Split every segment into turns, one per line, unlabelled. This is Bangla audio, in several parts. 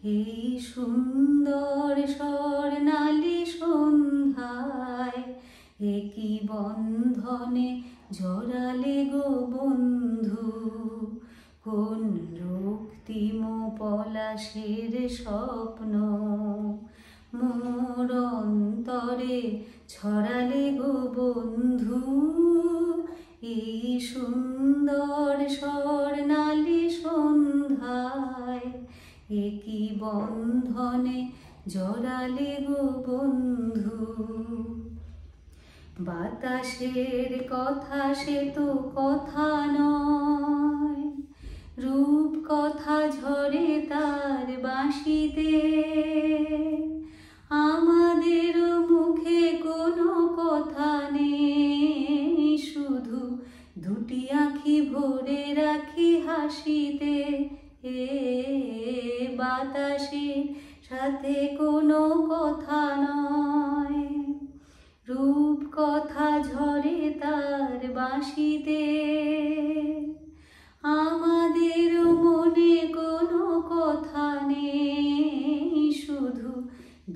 এই সুন্দর স্বর্ণালী সন্ধ্যায় একই বন্ধনে জড়ালে গো বন্ধু, কোন রক্তিম পলাশের স্বপ্ন মোর অন্তরে ছড়ালে গো বন্ধু। এই সুন্দর স্বর্ণালী সন্ধ্যায় একই বন্ধনে জড়ালে গো বন্ধু। বাতাসের কথা সে তো কথা নয়, রূপ কথা ঝরে তার বাঁশিতে। আমাদের মুখে কোনো কথা নেই, শুধু দুটি আঁখি ভরে রাখি হাসিতে। বাতাসের সাথে কোনো কথা নয়, রূপ কথা ঝরে তার বাঁশিতে। আমাদের মনে কোনো কথা নেই, শুধু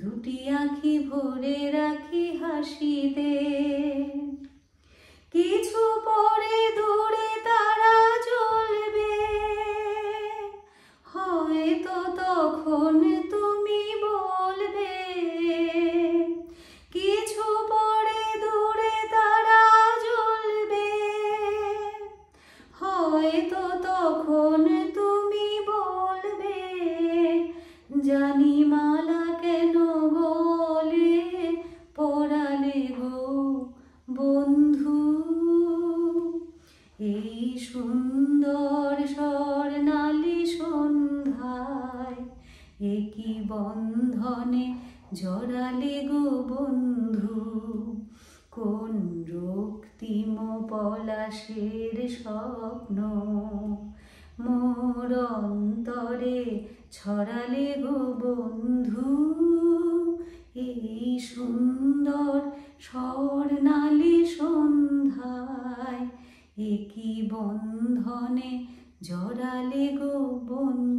দুটি আঁখি ভরে রাখি হাসিতে। কিছু পরে দূরে তারা জ্বলবে, হয়তো তখন তুমি বলবে। কিছু পরে দূরে তারা জ্বলবে, হয়তো তখন তুমি বলবে। জানি মালা কেন গলে পরালে গো বন্ধু। এই সুন্দর স্বর্ণালী সন্ধ্যায় একই বন্ধনে জড়ালে গো বন্ধু, কোন রক্তিম পলাশের স্বপ্ন মোর অন্তরে ছড়ালে গো বন্ধু। এই সুন্দর স্বর্ণালী সন্ধ্যায় একই বন্ধনে জড়ালে গো বন্ধু।